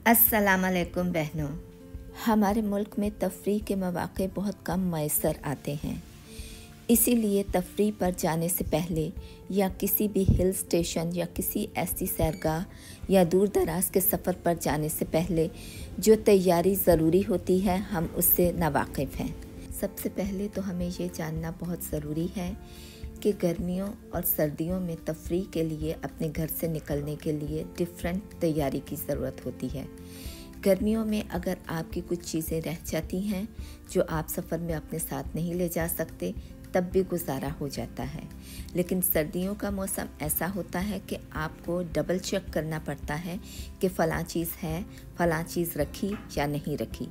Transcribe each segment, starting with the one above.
अस्सलाम वालेकुम बहनों। हमारे मुल्क में तफरीह के मौक़े बहुत कम मैसर आते हैं, इसीलिए तफरीह पर जाने से पहले या किसी भी हिल स्टेशन या किसी ऐसी सैरगाह या दूर दराज के सफ़र पर जाने से पहले जो तैयारी ज़रूरी होती है हम उससे नावाकिफ़ हैं। सबसे पहले तो हमें ये जानना बहुत ज़रूरी है कि गर्मियों और सर्दियों में तफरीह के लिए अपने घर से निकलने के लिए डिफरेंट तैयारी की ज़रूरत होती है। गर्मियों में अगर आपकी कुछ चीज़ें रह जाती हैं जो आप सफ़र में अपने साथ नहीं ले जा सकते तब भी गुजारा हो जाता है, लेकिन सर्दियों का मौसम ऐसा होता है कि आपको डबल चेक करना पड़ता है कि फ़लाँ चीज़ है, फ़लाँ चीज़ रखी या नहीं रखी।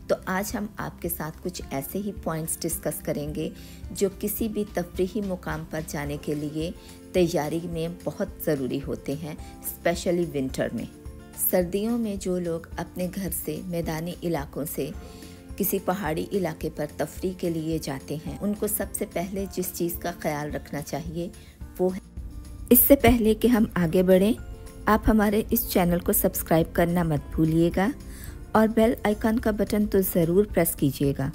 तो आज हम आपके साथ कुछ ऐसे ही पॉइंट्स डिस्कस करेंगे जो किसी भी तफरीही मुकाम पर जाने के लिए तैयारी में बहुत ज़रूरी होते हैं, स्पेशली विंटर में। सर्दियों में जो लोग अपने घर से मैदानी इलाकों से किसी पहाड़ी इलाके पर तफरीह के लिए जाते हैं उनको सबसे पहले जिस चीज़ का ख्याल रखना चाहिए वो है, इससे पहले कि हम आगे बढ़ें आप हमारे इस चैनल को सब्सक्राइब करना मत भूलिएगा और बेल आइकन का बटन तो ज़रूर प्रेस कीजिएगा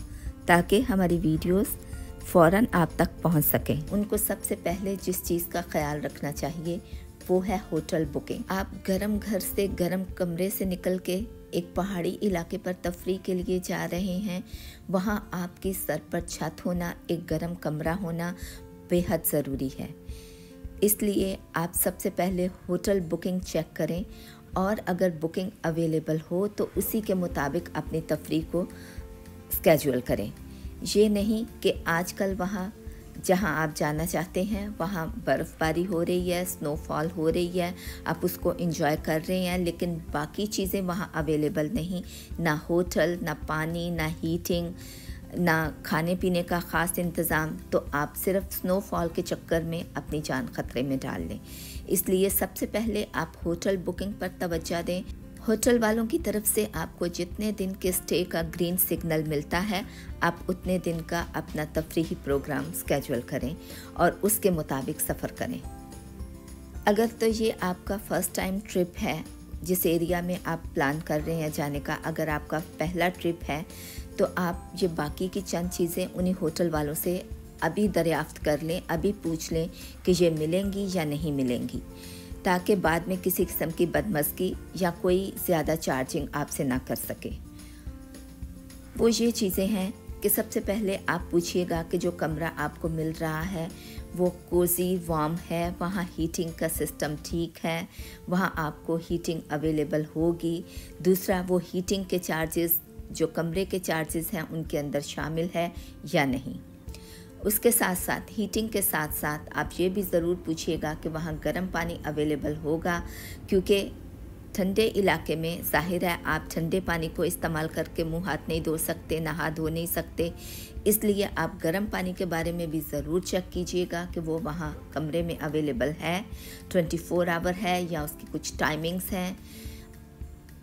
ताकि हमारी वीडियोस फ़ौरन आप तक पहुंच सकें। उनको सबसे पहले जिस चीज़ का ख्याल रखना चाहिए वो है होटल बुकिंग। आप गर्म घर से गर्म कमरे से निकल के एक पहाड़ी इलाके पर तफरीह के लिए जा रहे हैं, वहाँ आपकी सर पर छत होना, एक गर्म कमरा होना बेहद ज़रूरी है। इसलिए आप सबसे पहले होटल बुकिंग चेक करें और अगर बुकिंग अवेलेबल हो तो उसी के मुताबिक अपनी तफरीह को स्केड्यूल करें। ये नहीं कि आजकल वहाँ जहाँ आप जाना चाहते हैं वहाँ बर्फ़बारी हो रही है, स्नोफॉल हो रही है, आप उसको एंजॉय कर रहे हैं, लेकिन बाकी चीज़ें वहाँ अवेलेबल नहीं, ना होटल, ना पानी, ना हीटिंग, ना खाने पीने का ख़ास इंतज़ाम, तो आप सिर्फ स्नोफॉल के चक्कर में अपनी जान ख़तरे में डाल लें। इसलिए सबसे पहले आप होटल बुकिंग पर तवज्जो दें। होटल वालों की तरफ से आपको जितने दिन के स्टे का ग्रीन सिग्नल मिलता है आप उतने दिन का अपना तफरीही प्रोग्राम स्केड्यूल करें और उसके मुताबिक सफ़र करें। अगर तो ये आपका फ़र्स्ट टाइम ट्रिप है, जिस एरिया में आप प्लान कर रहे हैं जाने का, अगर आपका पहला ट्रिप है तो आप ये बाकी की चंद चीज़ें उन्हीं होटल वालों से अभी दरियाफ्त कर लें, अभी पूछ लें कि ये मिलेंगी या नहीं मिलेंगी, ताकि बाद में किसी किस्म की बदमज़गी या कोई ज़्यादा चार्जिंग आपसे ना कर सके। वो ये चीज़ें हैं कि सबसे पहले आप पूछिएगा कि जो कमरा आपको मिल रहा है वो कोज़ी वार्म है, वहाँ हीटिंग का सिस्टम ठीक है, वहाँ आपको हीटिंग अवेलेबल होगी। दूसरा, वो हीटिंग के चार्जेस जो कमरे के चार्जेस हैं उनके अंदर शामिल है या नहीं। उसके साथ साथ हीटिंग के साथ साथ आप ये भी ज़रूर पूछिएगा कि वहाँ गर्म पानी अवेलेबल होगा, क्योंकि ठंडे इलाके में ज़ाहिर है आप ठंडे पानी को इस्तेमाल करके मुंह हाथ नहीं धो सकते, नहा धो नहीं सकते, इसलिए आप गर्म पानी के बारे में भी ज़रूर चेक कीजिएगा कि वो वहाँ कमरे में अवेलेबल है, 24 आवर है या उसकी कुछ टाइमिंग्स हैं।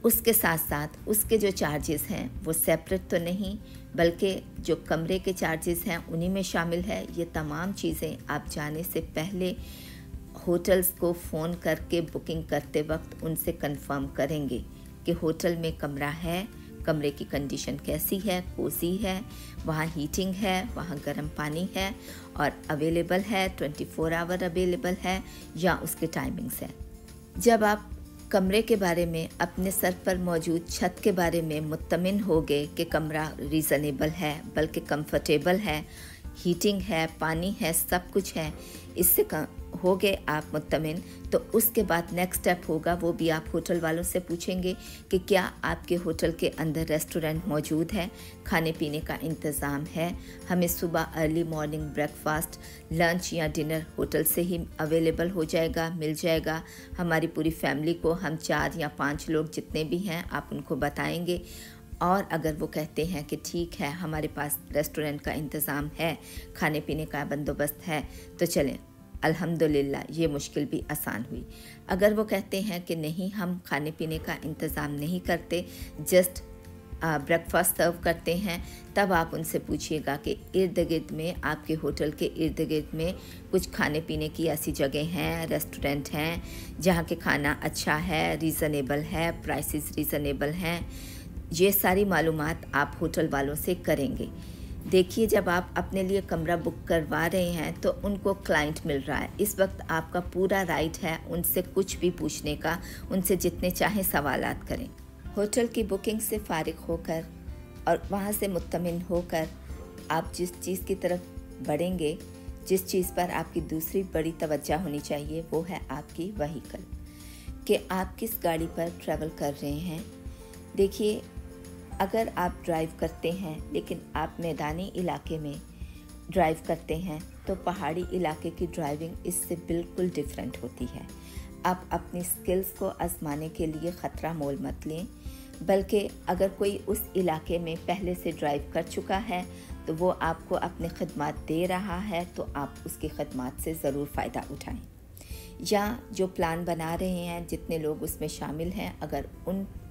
उसके साथ साथ उसके जो चार्जेस हैं वो सेपरेट तो नहीं बल्कि जो कमरे के चार्जेस हैं उन्हीं में शामिल है। ये तमाम चीज़ें आप जाने से पहले होटल्स को फ़ोन करके बुकिंग करते वक्त उनसे कंफर्म करेंगे कि होटल में कमरा है, कमरे की कंडीशन कैसी है, कोज़ी है, वहाँ हीटिंग है, वहाँ गर्म पानी है और अवेलेबल है, 24 आवर अवेलेबल है या उसके टाइमिंग्स हैं। जब आप कमरे के बारे में, अपने सर पर मौजूद छत के बारे में मुत्तमिन हो गए कि कमरा रीज़नेबल है, बल्कि कंफर्टेबल है, हीटिंग है, पानी है, सब कुछ है, इससे हो गए आप मुत्तमिन, तो उसके बाद नेक्स्ट स्टेप होगा वो भी आप होटल वालों से पूछेंगे कि क्या आपके होटल के अंदर रेस्टोरेंट मौजूद है, खाने पीने का इंतज़ाम है, हमें सुबह अर्ली मॉर्निंग ब्रेकफास्ट, लंच या डिनर होटल से ही अवेलेबल हो जाएगा, मिल जाएगा। हमारी पूरी फैमिली को, हम 4 या 5 लोग जितने भी हैं आप उनको बताएंगे। और अगर वो कहते हैं कि ठीक है हमारे पास रेस्टोरेंट का इंतज़ाम है, खाने पीने का बंदोबस्त है, तो चलें, अल्हम्दुलिल्लाह ये मुश्किल भी आसान हुई। अगर वो कहते हैं कि नहीं हम खाने पीने का इंतज़ाम नहीं करते, जस्ट ब्रेकफास्ट सर्व करते हैं, तब आप उनसे पूछिएगा कि इर्द गिर्द में, आपके होटल के इर्द गिर्द में कुछ खाने पीने की ऐसी जगह हैं, रेस्टोरेंट हैं जहाँ के खाना अच्छा है, रीज़नेबल है, प्राइसेस रीज़नेबल हैं। ये सारी मालूमात आप होटल वालों से करेंगे। देखिए, जब आप अपने लिए कमरा बुक करवा रहे हैं तो उनको क्लाइंट मिल रहा है। इस वक्त आपका पूरा राइट है उनसे कुछ भी पूछने का, उनसे जितने चाहें सवालात करें। होटल की बुकिंग से फारिग होकर और वहाँ से मुत्तमिन होकर आप जिस चीज़ की तरफ बढ़ेंगे, जिस चीज़ पर आपकी दूसरी बड़ी तवज्जो होनी चाहिए, वो है आपकी व्हीकल, कि आप किस गाड़ी पर ट्रैवल कर रहे हैं। देखिए, अगर आप ड्राइव करते हैं लेकिन आप मैदानी इलाके में ड्राइव करते हैं तो पहाड़ी इलाके की ड्राइविंग इससे बिल्कुल डिफरेंट होती है। आप अपनी स्किल्स को आजमाने के लिए ख़तरा मोल मत लें, बल्कि अगर कोई उस इलाके में पहले से ड्राइव कर चुका है तो वो आपको अपने खदमात दे रहा है तो आप उसकी खदमात से ज़रूर फ़ायदा उठाएं। या जो प्लान बना रहे हैं, जितने लोग उसमें शामिल हैं, अगर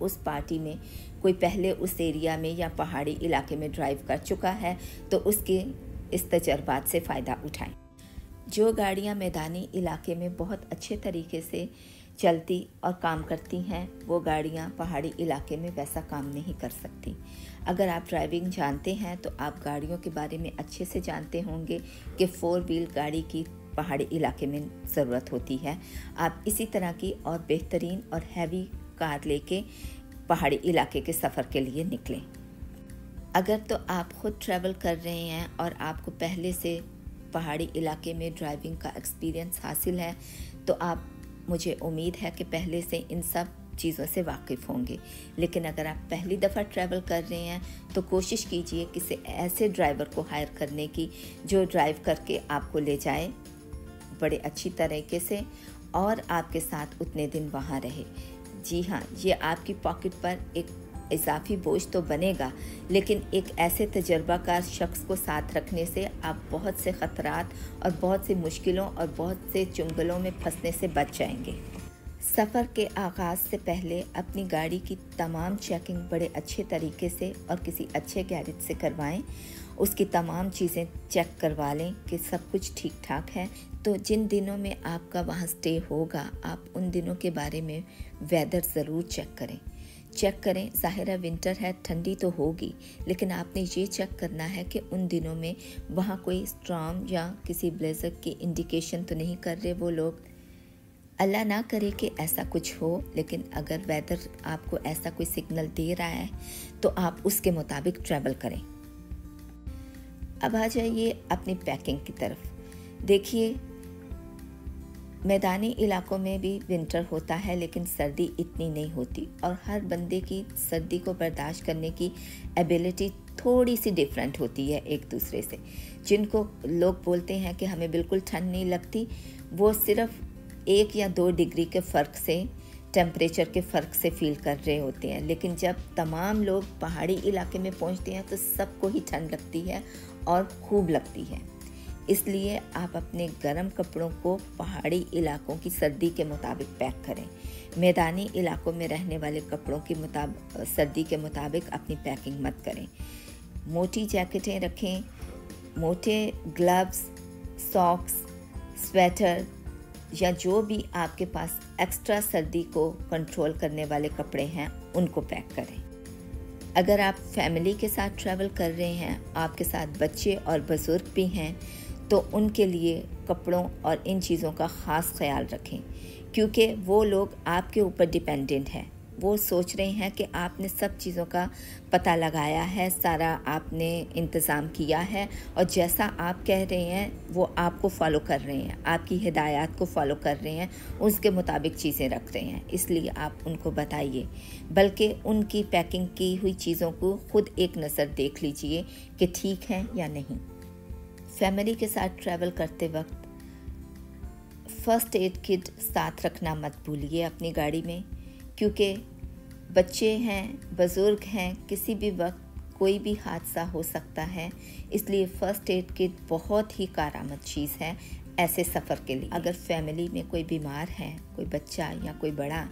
उस पार्टी में कोई पहले उस एरिया में या पहाड़ी इलाके में ड्राइव कर चुका है तो उसके इस तजर्बात से फ़ायदा उठाएं। जो गाड़ियां मैदानी इलाके में बहुत अच्छे तरीके से चलती और काम करती हैं, वो गाड़ियां पहाड़ी इलाके में वैसा काम नहीं कर सकती। अगर आप ड्राइविंग जानते हैं तो आप गाड़ियों के बारे में अच्छे से जानते होंगे कि 4 व्हील गाड़ी की पहाड़ी इलाके में ज़रूरत होती है। आप इसी तरह की और बेहतरीन और हैवी कार लेके पहाड़ी इलाके के सफ़र के लिए निकलें। अगर तो आप ख़ुद ट्रैवल कर रहे हैं और आपको पहले से पहाड़ी इलाके में ड्राइविंग का एक्सपीरियंस हासिल है तो आप, मुझे उम्मीद है कि पहले से इन सब चीज़ों से वाकिफ़ होंगे। लेकिन अगर आप पहली दफ़ा ट्रैवल कर रहे हैं तो कोशिश कीजिए किसी ऐसे ड्राइवर को हायर करने की जो ड्राइव करके आपको ले जाए बड़े अच्छी तरीके से और आपके साथ उतने दिन वहाँ रहे। जी हाँ, ये आपकी पॉकेट पर एक इजाफी बोझ तो बनेगा, लेकिन एक ऐसे तजर्बाकार शख्स को साथ रखने से आप बहुत से ख़तरात और बहुत सी मुश्किलों और बहुत से चुंगलों में फंसने से बच जाएंगे। सफ़र के आगाज़ से पहले अपनी गाड़ी की तमाम चेकिंग बड़े अच्छे तरीके से और किसी अच्छे गैरेज से करवाएं। उसकी तमाम चीज़ें चेक करवा लें कि सब कुछ ठीक ठाक है। तो जिन दिनों में आपका वहाँ स्टे होगा, आप उन दिनों के बारे में वेदर ज़रूर चेक करें। ज़ाहिर है विंटर है, ठंडी तो होगी, लेकिन आपने ये चेक करना है कि उन दिनों में वहाँ कोई स्टॉर्म या किसी ब्लेजर की इंडिकेशन तो नहीं कर रहे वो लोग। अल्लाह ना करे कि ऐसा कुछ हो, लेकिन अगर वेदर आपको ऐसा कोई सिग्नल दे रहा है तो आप उसके मुताबिक ट्रैवल करें। अब आ जाइए अपनी पैकिंग की तरफ। देखिए, मैदानी इलाकों में भी विंटर होता है लेकिन सर्दी इतनी नहीं होती और हर बंदे की सर्दी को बर्दाश्त करने की एबिलिटी थोड़ी सी डिफरेंट होती है एक दूसरे से। जिनको लोग बोलते हैं कि हमें बिल्कुल ठंड नहीं लगती, वो सिर्फ 1 या 2 डिग्री के फ़र्क से, टेम्परेचर के फ़र्क से फील कर रहे होते हैं। लेकिन जब तमाम लोग पहाड़ी इलाके में पहुंचते हैं तो सबको ही ठंड लगती है और खूब लगती है। इसलिए आप अपने गर्म कपड़ों को पहाड़ी इलाकों की सर्दी के मुताबिक पैक करें। मैदानी इलाकों में रहने वाले कपड़ों की सर्दी के मुताबिक अपनी पैकिंग मत करें। मोटी जैकेटें रखें, मोटे ग्लव्स, सॉक्स, स्वेटर या जो भी आपके पास एक्स्ट्रा सर्दी को कंट्रोल करने वाले कपड़े हैं उनको पैक करें। अगर आप फैमिली के साथ ट्रैवल कर रहे हैं, आपके साथ बच्चे और बुज़ुर्ग भी हैं, तो उनके लिए कपड़ों और इन चीज़ों का ख़ास ख्याल रखें, क्योंकि वो लोग आपके ऊपर डिपेंडेंट हैं। वो सोच रहे हैं कि आपने सब चीज़ों का पता लगाया है, सारा आपने इंतज़ाम किया है और जैसा आप कह रहे हैं वो आपको फॉलो कर रहे हैं, आपकी हिदायत को फॉलो कर रहे हैं, उसके मुताबिक चीज़ें रख रहे हैं। इसलिए आप उनको बताइए, बल्कि उनकी पैकिंग की हुई चीज़ों को खुद एक नज़र देख लीजिए कि ठीक है या नहीं। फैमिली के साथ ट्रैवल करते वक्त फ़र्स्ट एड किट साथ रखना मत भूलिए अपनी गाड़ी में, क्योंकि बच्चे हैं, बुज़ुर्ग हैं, किसी भी वक्त कोई भी हादसा हो सकता है। इसलिए फ़र्स्ट एड किट बहुत ही कारआमद चीज़ है ऐसे सफ़र के लिए। अगर फैमिली में कोई बीमार है, कोई बच्चा या कोई बड़ा,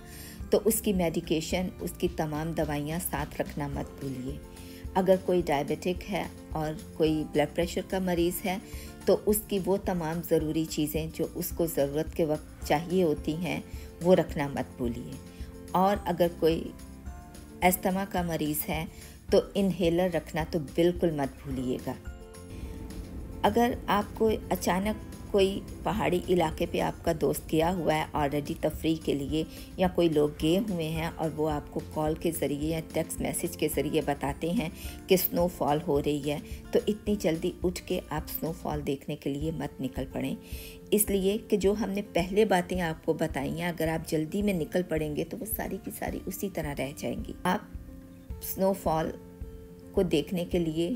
तो उसकी मेडिकेशन, उसकी तमाम दवाइयाँ साथ रखना मत भूलिए। अगर कोई डायबिटिक है और कोई ब्लड प्रेशर का मरीज़ है तो उसकी वो तमाम ज़रूरी चीज़ें जो उसको ज़रूरत के वक्त चाहिए होती हैं वो रखना मत भूलिए। और अगर कोई अस्थमा का मरीज़ है तो इन्हेलर रखना तो बिल्कुल मत भूलिएगा। अगर आपको अचानक कोई पहाड़ी इलाके पे आपका दोस्त गया हुआ है ऑलरेडी तफरीह के लिए, या कोई लोग गए हुए हैं और वो आपको कॉल के ज़रिए या टेक्स्ट मैसेज के ज़रिए बताते हैं कि स्नोफॉल हो रही है, तो इतनी जल्दी उठ के आप स्नोफॉल देखने के लिए मत निकल पड़ें। इसलिए कि जो हमने पहले बातें आपको बताई हैं, अगर आप जल्दी में निकल पड़ेंगे तो वो सारी की सारी उसी तरह रह जाएंगी। आप स्नोफॉल को देखने के लिए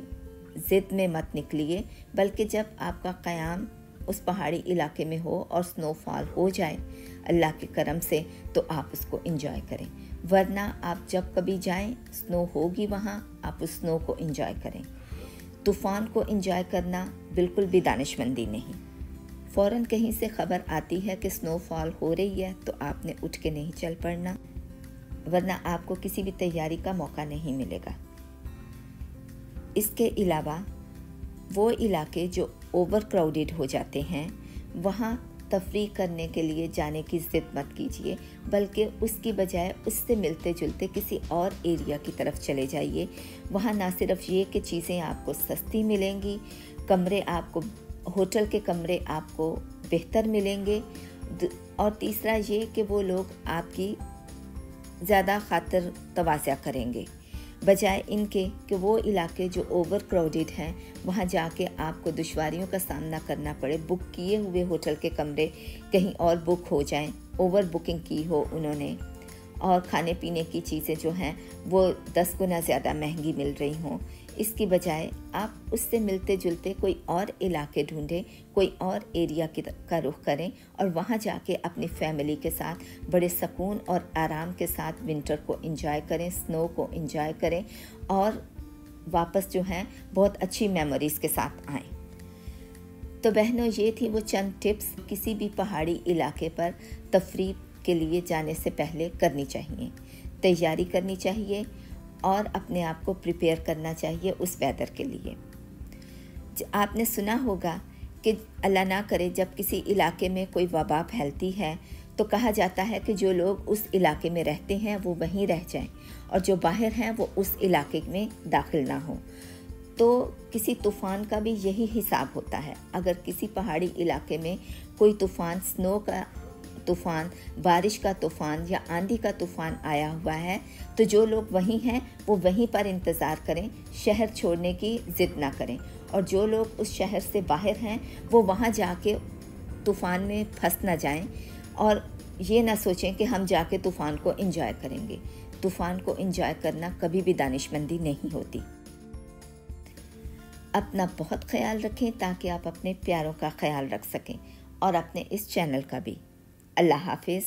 ज़िद में मत निकलिए, बल्कि जब आपका क़याम उस पहाड़ी इलाके में हो और स्नोफॉल हो जाए अल्लाह के करम से, तो आप उसको एंजॉय करें। वरना आप जब कभी जाएं, स्नो होगी वहाँ, आप उस स्नो को एंजॉय करें। तूफ़ान को एंजॉय करना बिल्कुल भी दानिशमंदी नहीं। फ़ौरन कहीं से ख़बर आती है कि स्नोफॉल हो रही है तो आपने उठ के नहीं चल पड़ना, वरना आपको किसी भी तैयारी का मौका नहीं मिलेगा। इसके अलावा वो इलाके जो ओवर क्राउडेड हो जाते हैं, वहाँ तफरीह करने के लिए जाने की ज़िद मत कीजिए, बल्कि उसकी बजाय उससे मिलते जुलते किसी और एरिया की तरफ चले जाइए। वहाँ ना सिर्फ ये कि चीज़ें आपको सस्ती मिलेंगी, कमरे आपको, होटल के कमरे आपको बेहतर मिलेंगे, और तीसरा ये कि वो लोग आपकी ज़्यादा खातिर तवाज़ा करेंगे, बजाय इनके कि वो इलाके जो ओवर क्राउडेड हैं वहाँ जाके आपको दुश्वारियों का सामना करना पड़े। बुक किए हुए होटल के कमरे कहीं और बुक हो जाएं, ओवर बुकिंग की हो उन्होंने, और खाने पीने की चीज़ें जो हैं वो 10 गुना ज़्यादा महंगी मिल रही हों। इसकी बजाय आप उससे मिलते जुलते कोई और इलाके ढूंढें, कोई और एरिया का रुख करें और वहाँ जाके अपनी फैमिली के साथ बड़े सुकून और आराम के साथ विंटर को एंजॉय करें, स्नो को एंजॉय करें, और वापस जो हैं बहुत अच्छी मेमोरीज़ के साथ आएँ। तो बहनों, ये थी वो चंद टिप्स किसी भी पहाड़ी इलाके पर तफरीह के लिए जाने से पहले करनी चाहिए, तैयारी करनी चाहिए और अपने आप को प्रिपेयर करना चाहिए उस वेदर के लिए। आपने सुना होगा कि अल्लाह ना करे जब किसी इलाके में कोई वबा फैलती है तो कहा जाता है कि जो लोग उस इलाके में रहते हैं वो वहीं रह जाएं और जो बाहर हैं वो उस इलाके में दाखिल ना हो। तो किसी तूफ़ान का भी यही हिसाब होता है। अगर किसी पहाड़ी इलाके में कोई तूफ़ान, स्नो का तूफ़ान, बारिश का तूफ़ान या आंधी का तूफ़ान आया हुआ है, तो जो लोग वहीं हैं वो वहीं पर इंतज़ार करें, शहर छोड़ने की ज़िद ना करें। और जो लोग उस शहर से बाहर हैं वो वहाँ जाके तूफ़ान में फंस ना जाएं और ये ना सोचें कि हम जाके तूफ़ान को एंजॉय करेंगे। तूफ़ान को एंजॉय करना कभी भी दानिशमंदी नहीं होती। अपना बहुत ख्याल रखें ताकि आप अपने प्यारों का ख्याल रख सकें, और अपने इस चैनल का भी। अल्लाह हाफिज़।